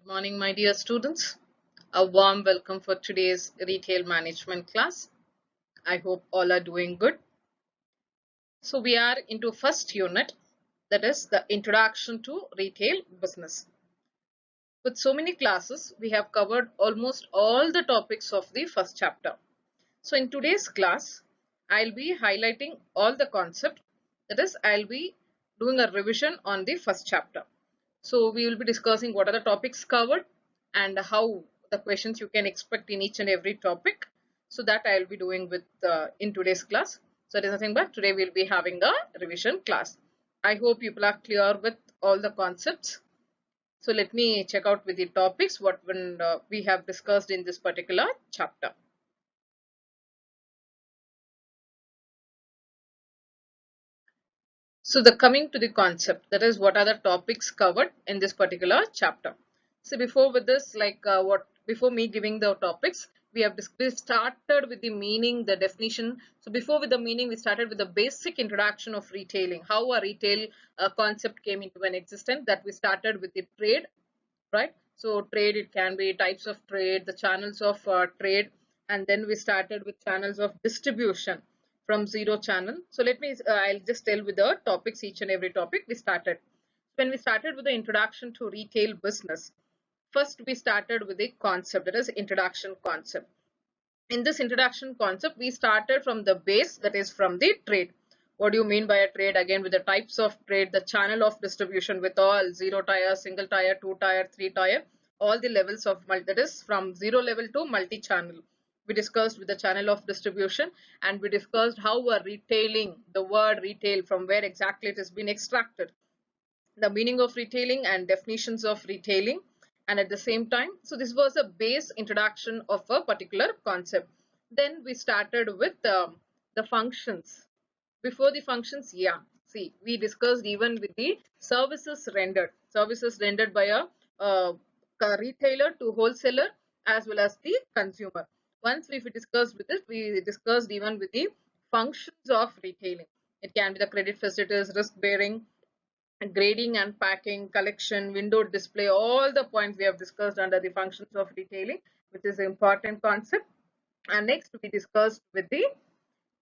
Good morning, my dear students. A warm welcome for today's retail management class. I hope all are doing good. So we are into first unit, that is the introduction to retail business. With so many classes, we have covered almost all the topics of the first chapter. So in today's class, I'll be highlighting all the concept. That is, I'll be doing a revision on the first chapter. So we will be discussing what are the topics covered and how the questions you can expect in each and every topic. So that I will be doing with in today's class. So it is nothing but today we will be having a revision class. I hope people are clear with all the concepts. So let me check out with the topics what we have discussed in this particular chapter. So the coming to the concept, that is what are the topics covered in this particular chapter. So before with this, before me giving the topics, we started with the meaning, the definition. So before with the meaning, we started with the basic introduction of retailing, how a retail concept came into an existence. That we started with the trade, right? So trade, it can be types of trade, the channels of trade, and then we started with channels of distribution from zero channel. So I'll just tell with the topics, each and every topic we started. When we started with the introduction to retail business, first we started with the concept, that is introduction concept. In this introduction concept, we started from the base, that is from the trade. What do you mean by a trade? Again, with the types of trade, the channel of distribution with all zero tier, single tier, two tier, three tier, all the levels of that is from zero level to multi-channel. We discussed with the channel of distribution, and we discussed how a retailing, the word retail, from where exactly it has been extracted, the meaning of retailing and definitions of retailing, and at the same time, so this was a base introduction of a particular concept. Then we started with the functions. Before the functions, yeah, see, we discussed even with the services rendered by a retailer to wholesaler as well as the consumer. Once we discussed with this, we discussed even with the functions of retailing. It can be the credit facilities, risk bearing, grading and packing, collection, window display, all the points we have discussed under the functions of retailing, which is an important concept. And next we discussed with the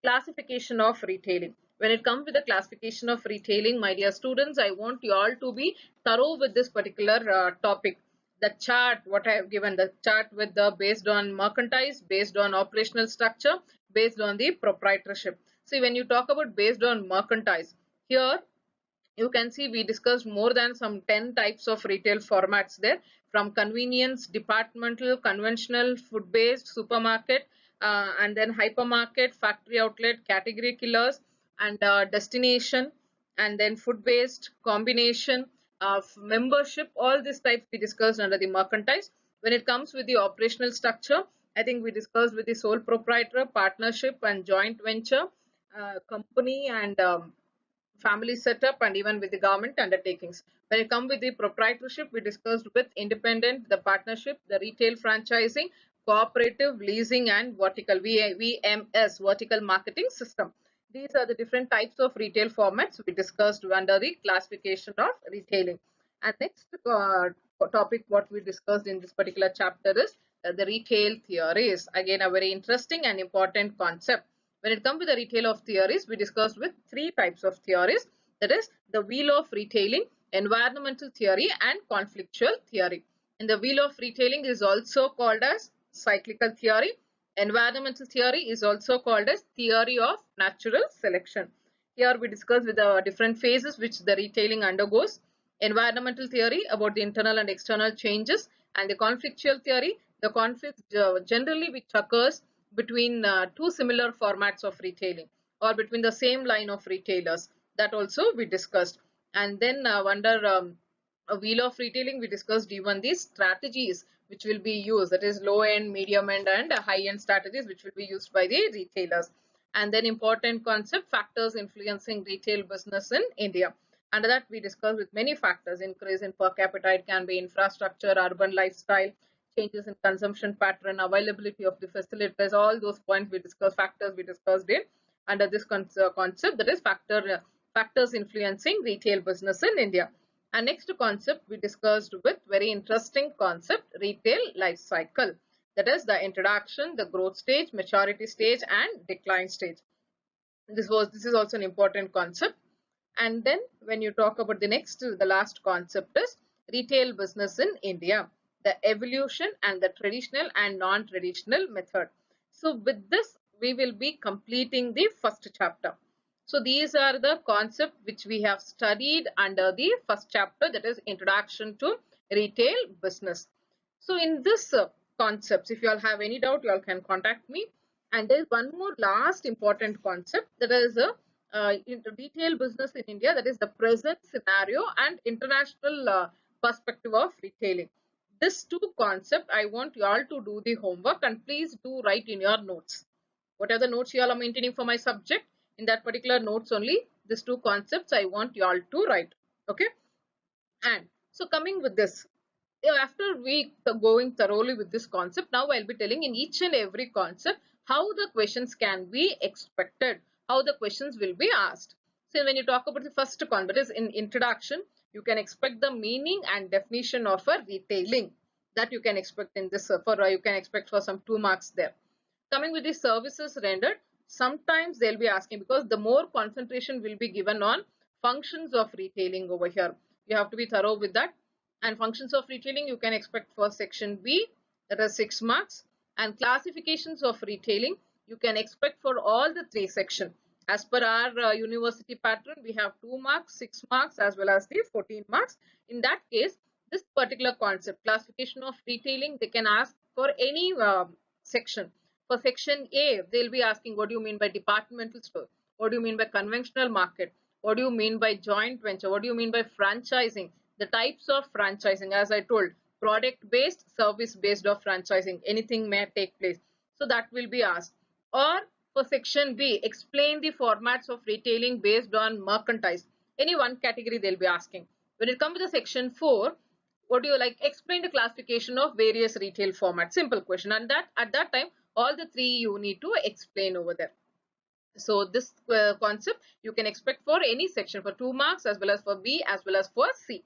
classification of retailing. When it comes to the classification of retailing, my dear students, I want you all to be thorough with this particular topic. The chart, what I have given, the chart with the based on mercantile, based on operational structure, based on the proprietorship. See, when you talk about based on mercantile, here you can see we discussed more than some 10 types of retail formats there, from convenience, departmental, conventional, food based, supermarket, and then hypermarket, factory outlet, category killers, and destination, and then food based, combination of membership. All these types we discussed under the mercantile. When it comes with the operational structure, I think we discussed with the sole proprietor, partnership and joint venture, company, and family setup, and even with the government undertakings. When it comes with the proprietorship, we discussed with independent, the partnership, the retail franchising, cooperative, leasing, and vertical VMS, vertical marketing system. These are the different types of retail formats we discussed under the classification of retailing. And next topic what we discussed in this particular chapter is the retail theories. Again, a very interesting and important concept. When it comes to the retail of theories, we discussed with three types of theories. That is the wheel of retailing, environmental theory, and conflictual theory. And the wheel of retailing is also called as cyclical theory. Environmental theory is also called as theory of natural selection. Here we discuss with the different phases which the retailing undergoes. Environmental theory about the internal and external changes, and the conflictual theory, the conflict generally which occurs between two similar formats of retailing or between the same line of retailers, that also we discussed. And then under a wheel of retailing, we discussed even these strategies which will be used, that is low end, medium end, and high end strategies which will be used by the retailers. And then important concept, factors influencing retail business in India. Under that we discussed with many factors, increase in per capita, it can be infrastructure, urban lifestyle, changes in consumption pattern, availability of the facilities, all those points we discussed, factors we discussed in under this concept, that is factors influencing retail business in India. And next concept we discussed with very interesting concept, retail life cycle. That is the introduction, the growth stage, maturity stage, and decline stage. This is also an important concept. And then when you talk about the last concept is retail business in India, the evolution and the traditional and non-traditional method. So with this, we will be completing the first chapter. So these are the concepts which we have studied under the first chapter, that is introduction to retail business. So in this concepts, if you all have any doubt, you all can contact me. And there is one more last important concept, that is in the retail business in India, that is the present scenario and international perspective of retailing. These two concepts, I want you all to do the homework and please do write in your notes. What are the notes you all are maintaining for my subject? In that particular notes only, these two concepts I want you all to write. Okay. And so coming with this, after we going thoroughly with this concept, now I'll be telling in each and every concept how the questions can be expected, how the questions will be asked. So when you talk about the first concept is in introduction, you can expect the meaning and definition of a retailing, that you can expect in this you can expect for some 2 marks there. Coming with the services rendered, sometimes they'll be asking, because the more concentration will be given on functions of retailing over here. You have to be thorough with that. And functions of retailing you can expect for section B, that is 6 marks. And classifications of retailing you can expect for all the 3 sections. As per our university pattern, we have 2 marks, 6 marks as well as the 14 marks. In that case, this particular concept, classification of retailing, they can ask for any section. For section A, they'll be asking what do you mean by departmental store? What do you mean by conventional market? What do you mean by joint venture? What do you mean by franchising? The types of franchising, as I told, product based, service based of franchising, anything may take place. So that will be asked. Or for section B, explain the formats of retailing based on merchandise. Any one category they'll be asking. When it comes to the section 4, what do you like? Explain the classification of various retail formats. Simple question. And that at that time, all the 3 you need to explain over there. So this concept you can expect for any section, for 2 marks as well as for B as well as for C.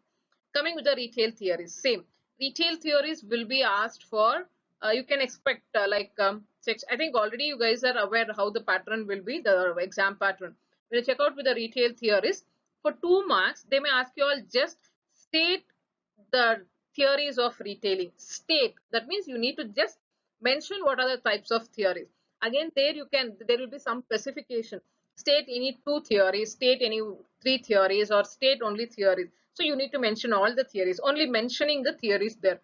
Coming with the retail theories, same. Retail theories will be asked for, you can expect I think already you guys are aware how the pattern will be, the exam pattern. When you check out with the retail theories, for 2 marks, they may ask you all just state the theories of retailing. State, that means you need to just mention what are the types of theories. Again, there will be some specification. State any 2 theories, state any 3 theories, or state only theories. So you need to mention all the theories, only mentioning the theories there.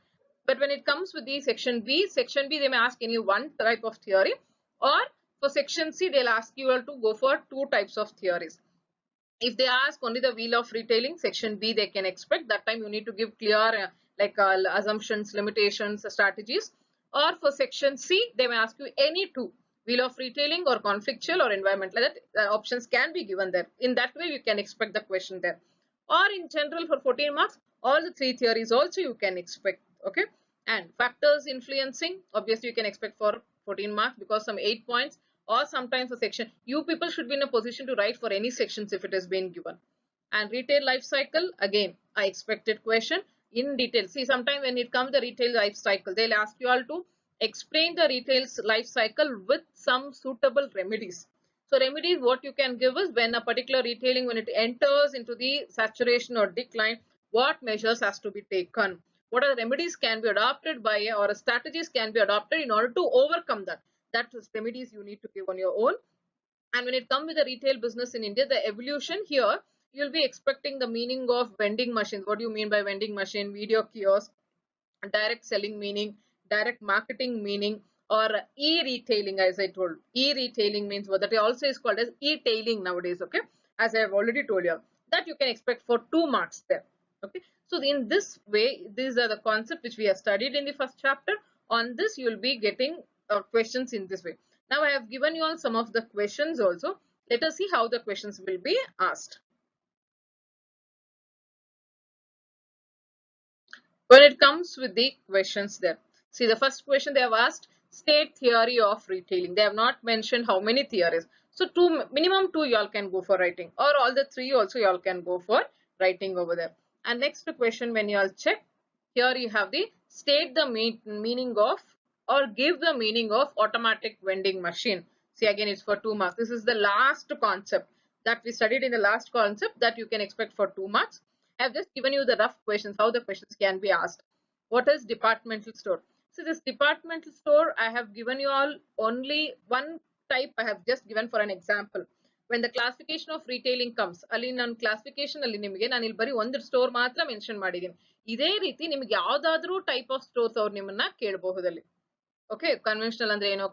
But when it comes with the section B, they may ask any one type of theory, or for section C, they'll ask you all to go for 2 types of theories. If they ask only the wheel of retailing, section B, they can expect that time you need to give clear assumptions, limitations, strategies. Or for section C, they may ask you any 2, wheel of retailing or conflictual or environmental. That options can be given there. In that way, you can expect the question there. Or in general, for 14 marks, all the 3 theories also you can expect. Okay. And factors influencing, obviously you can expect for 14 marks, because some 8 points, or sometimes a section. You people should be in a position to write for any sections if it has been given. And retail life cycle, again, I expected question in detail. See, sometimes when it comes to the retail life cycle, they'll ask you all to explain the retail life cycle with some suitable remedies. So remedies, what you can give is when a particular retailing, when it enters into the saturation or decline, what measures has to be taken? What are the remedies can be adopted by, or strategies can be adopted in order to overcome that? That is remedies you need to give on your own. And when it comes with the retail business in India, the evolution here, you'll be expecting the meaning of vending machines. What do you mean by vending machine, video kiosk, direct selling meaning, direct marketing meaning, or e-retailing, as I told. E-retailing means what that also is called as e-tailing nowadays, okay? As I have already told you, that you can expect for 2 marks there, okay? So in this way, these are the concepts which we have studied in the first chapter. On this, you will be getting questions in this way. Now I have given you all some of the questions also. Let us see how the questions will be asked. When it comes with the questions there, see the first question they have asked, state theory of retailing. They have not mentioned how many theories. So minimum 2 you all can go for writing, or all the 3 also you all can go for writing over there. And next question, when you all check, here you have the state the meaning of or give the meaning of automatic vending machine. See, again, it's for 2 marks. This is the last concept that we studied in the last concept that you can expect for 2 marks. I have just given you the rough questions, how the questions can be asked. What is departmental store? So this departmental store, I have given you all only one type. I have just given for an example. When the classification of retailing comes, ಅಲ್ಲಿ ನಾನು classification ಅಲ್ಲಿ ನಿಮಗೆ ನಾನು ಇಲ್ಲಿ ಬರೀ ಒಂದು store ಮಾತ್ರ mention ಮಾಡಿದ್ದೀನಿ. ಇದೇ ರೀತಿ ನಿಮಗೆ ಯಾವ್ದಾದ್ರೂ ಟೈಪ್ ಆಫ್ ಸ್ಟೋರ್ಸ್ ಅವ್ರು ನಿಮ್ಮನ್ನ ಕೇಳಬಹುದಲ್ಲಿ. ಓಕೆ, ಕನ್ವೆನ್ಷನಲ್ ಅಂದ್ರೆ ಏನು,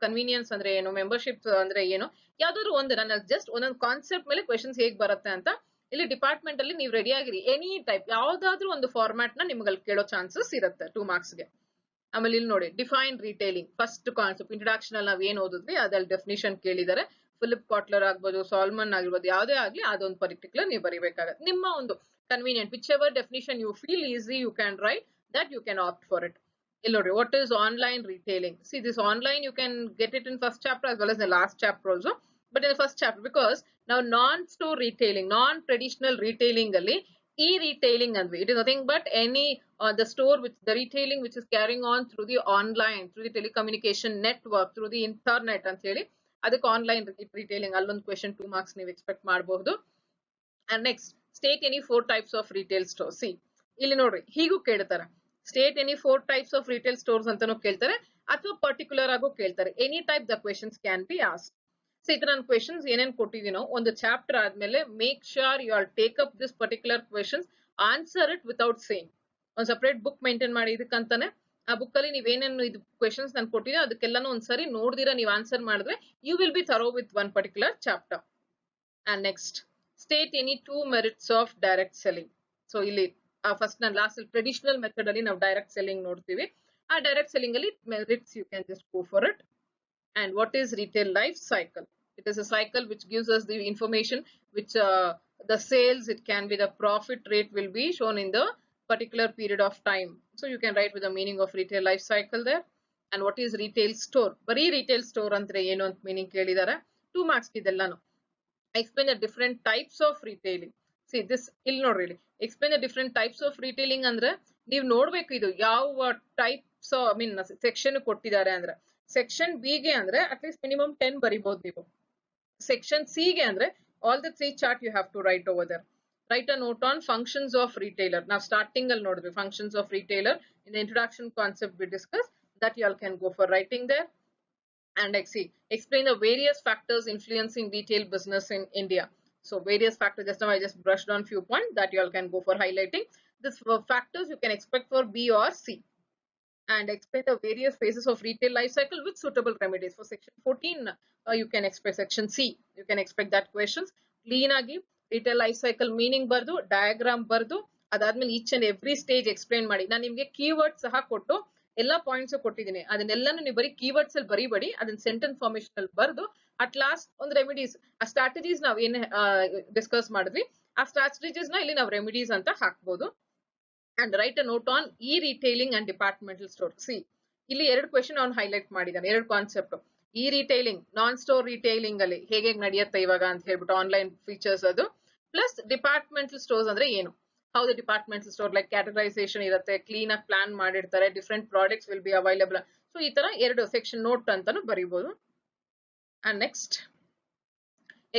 ಕನ್ವೀನಿಯನ್ಸ್ ಅಂದ್ರೆ ಏನು, ಮೆಂಬರ್ಶಿಪ್ ಅಂದ್ರೆ ಏನು, ಯಾವ್ದಾದ್ರು ಒಂದು ನಾನು ಜಸ್ಟ್ ಒಂದೊಂದು ಕಾನ್ಸೆಪ್ಟ್ ಮೇಲೆ ಕ್ವೆಶನ್ಸ್ ಹೇಗ್ ಬರುತ್ತೆ ಅಂತ ಇಲ್ಲಿ ಡಿಪಾರ್ಟ್ಮೆಂಟ್ ಅಲ್ಲಿ ನೀವು ರೆಡಿ ಆಗಿರಿ. ಎನಿ ಟೈಪ್ ಯಾವ್ದಾದ್ರು ಒಂದು ಫಾರ್ಮ್ಯಾಟ್ ನ ನಿಮ್ಗೆ ಅಲ್ಲಿ ಕೇಳೋ ಚಾನ್ಸಸ್ ಇರುತ್ತೆ 2 ಮಾರ್ಕ್ಸ್ಗೆ. ಆಮೇಲೆ ಇಲ್ಲಿ ನೋಡಿ, define retailing first concept introduction ಅಲ್ಲಿ ನಾವ್ ಏನ್ ಓದಿದ್ವಿ ಅದ್ರಲ್ಲಿ ಡೆಫಿನಿಷನ್ ಕೇಳಿದ್ದಾರೆ. ಫಿಲಿಪ್ ಕಾಟ್ಲರ್ ಆಗ್ಬೋದು, ಸಾಲ್ಮನ್ ಆಗಿರ್ಬೋದು, ಯಾವುದೇ ಆಗ್ಲಿ ಅದೊಂದು ಪರ್ಟಿಕ್ಯುಲರ್ ನೀವು ಬರೀಬೇಕಾಗತ್ತೆ. ನಿಮ್ಮ ಒಂದು convenient whichever definition you feel easy you can write that you can opt for it. ಇಲ್ಲಿ ನೋಡಿ, what is online retailing? See this online you can get it in first chapter as well as the last chapter also, but in the first chapter because now non-store retailing, non-traditional retailing ಅಲ್ಲಿ e-retailing andwe, it is nothing but any the store which the retailing which is carrying on through the online, through the telecommunication network, through the internet ಅಂತ ಹೇಳಿ ಅದಕ್ಕೆ online retailing. ಅಲ್ಲೊಂದು question 2 marks ನೀವು expect ಮಾಡಬಹುದು. And next, state any 4 types of retail store. See ಇಲ್ಲಿ ನೋಡ್ರಿ, ಹೀಗೂ ಕೇಳ್ತಾರೆ, state any 4 types of retail stores ಅಂತಾನು ಕೇಳ್ತಾರೆ ಅಥವಾ ಪರ್ಟಿಕ್ಯುಲರ್ ಆಗು ಕೇಳ್ತಾರೆ. Any type the questions can be asked. So ಈ ತರ ನಾನು ಕ್ವೆಶನ್ಸ್ ಏನೇನ್ ಕೊಟ್ಟಿದ್ದೀನೋ ಒಂದು ಚಾಪ್ಟರ್ ಆದ್ಮೇಲೆ make sure you all take up this particular questions, answer it without saying. ಒಂದು ಸಪರೇಟ್ ಬುಕ್ ಮೇಂಟೈನ್ ಮಾಡಿ ಇದಕ್ಕಂತಾನೆ. ಆ ಬುಕ್ ಅಲ್ಲಿ ನೀವೇನೇನು ಇದು ಕ್ವೆಶನ್ಸ್ ನಾನು ಕೊಟ್ಟಿದ್ದೀನೋ ಅದಕ್ಕೆಲ್ಲಾನು ಒಂದ್ಸರಿ ನೋಡಿದಿರಾ ನೀವು ಆನ್ಸರ್ ಮಾಡಿದ್ರೆ you will be thorough with one particular chapter. And next, state any 2 merits of direct selling. So ಇಲ್ಲಿ ಫಸ್ಟ್ ನಾನು ಲಾಸ್ಟ್ ಟ್ರೆಡಿಷನಲ್ ಮೆಥಡ್ ಅಲ್ಲಿ ನಾವು ಡೈರೆಕ್ಟ್ ಸೆಲ್ಲಿಂಗ್ ನೋಡ್ತೀವಿ. ಆ ಡೈರೆಕ್ಟ್ ಸೆಲ್ಲಿಂಗ್ ಅಲ್ಲಿ merits you can just go for it. And what is retail life cycle? It is a cycle which gives us the information which the sales, it can be the profit rate will be shown in the particular period of time. So you can write with the meaning of retail life cycle there. And what is retail store? Bari retail store andre enu ant meaning kelidare. 2 marks idellanu. Explain the different types of retailing. See this ill nodri, explain the different types of retailing andre ನೀವು ನೋಡ್ಬೇಕು ಇದು ಯಾವ types I mean section ಕೊಟ್ಟಿದ್ದಾರೆ ಅಂದ್ರೆ. Section B ಗೆ ಅಂದ್ರೆ at least minimum 10 ಬರಿಬಹುದು ನೀವು. Section C ಗೆ ಅಂದ್ರೆ all the 3 chart you have to write over there. Write a note on functions of retailer. Now starting ಅಲ್ಲಿ ನೋಡಿದ್ವಿ functions of retailer in the introduction concept we discussed, that you all can go for writing there. And like see, explain the various factors influencing retail business in India. So various factors, just now I just brushed on few points that you all can go for highlighting. This factors you can expect for B or C. And explain the various phases of retail life cycle with suitable remedies. For section 14 you can expect section C, you can expect that questions. Clean agi retail life cycle meaning bardu, diagram bardu, adadmele each and every stage explain ಮಾಡಿ. ನಾನು ನಿಮಗೆ keywords ಸಹ ಕೊಟ್ಟು ಎಲ್ಲಾ points ಕೊಟ್ಟಿದ್ದೀನಿ. ಅದನ್ನೆಲ್ಲಾನು ನೀವು ಬರೀ keywords ಅಲ್ಲಿ ಬರೀಬೇಡಿ, ಅದನ್ನ ಸೆಂಟೆನ್ಸ್ ಫಾರ್ಮೇಶನ್ ಅಲ್ಲಿ ಬರೆದು ಅಟ್ ಲಾಸ್ಟ್ ಒಂದು ರೆಮಿಡೀಸ್, ಆ ಸ್ಟ್ರಾಟಜೀಸ್ ನಾವು ಏನ್ ಡಿಸ್ಕಸ್ ಮಾಡಿದ್ವಿ ಆ ಸ್ಟ್ರಾಟಜೀಸ್ ನ ಇಲ್ಲಿ ನಾವು ರೆಮಿಡೀಸ್ ಅಂತ ಹಾಕ್ಬೋದು. And write a note on e-retailing and departmental store. See, ಇಲ್ಲಿ 2 ಕ್ವೆಶನ್ ಅವ್ನು ಹೈಲೈಟ್ ಮಾಡಿದ್ದಾನೆ, 2 ಕಾನ್ಸೆಪ್ಟ್. e-retailing, ನಾನ್ ಸ್ಟೋರ್ ರಿಟೇಲಿಂಗ್ ಅಲ್ಲಿ ಹೇಗೆ ನಡೆಯುತ್ತೆ ಇವಾಗ ಅಂತ ಹೇಳ್ಬಿಟ್ಟು ಆನ್ಲೈನ್ ಫೀಚರ್ಸ್ ಅದು, ಪ್ಲಸ್ ಡಿಪಾರ್ಟ್ಮೆಂಟಲ್ ಸ್ಟೋರ್ಸ್ ಅಂದ್ರೆ ಏನು, how the departmental store like categorization ಇರುತ್ತೆ, ಕ್ಲೀನ್ ಆಗಿ ಪ್ಲಾನ್ ಮಾಡಿರ್ತಾರೆ, different products will be available. So ಈ ತರ 2 ಸೆಕ್ಷನ್ ನೋಟ್ ಅಂತಾನು ಬರೀಬಹುದು. And next,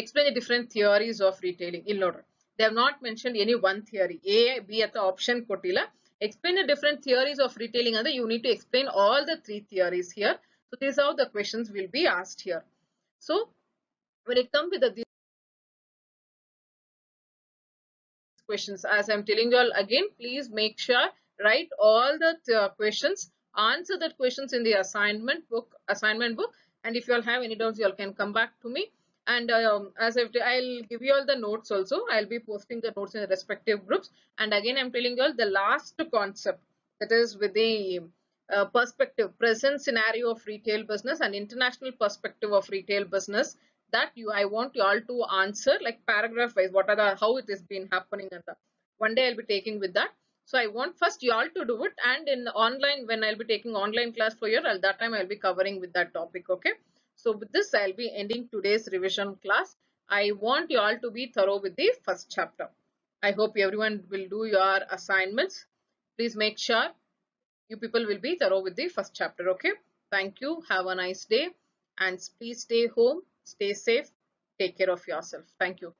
explain the different theories of retailing. ಇಲ್ಲಿ ನೋಡ್ರಿ, they have not mentioned any one theory, A, B ಅಥವಾ option ಕೊಟ್ಟಿಲ್ಲ. Explain the different theories of retailing ಅಂದ್ರೆ you need to explain all the 3 theories here. So this is how the questions will be asked here. So when it comes with these questions, as I am telling you all again, please make sure write all the questions, answer the questions in the assignment book, and if you all have any doubts you all can come back to me. And as I'll give you all the notes also, I'll be posting the notes in the respective groups. And again I'm telling you all the last concept, that is with the perspective, present scenario of retail business and international perspective of retail business, that I want you all to answer like paragraph wise, what are the, how it has been happening, and one day I'll be taking with that. So I want first you all to do it, and in online, when I'll be taking online class for you, that time I'll be covering with that topic. Okay, so with this I'll be ending today's revision class. I want you all to be thorough with the first chapter. I hope everyone will do your assignments. Please make sure you people will be thorough with the first chapter. Okay. Thank you. Have a nice day and please stay home, stay safe, take care of yourself. Thank you.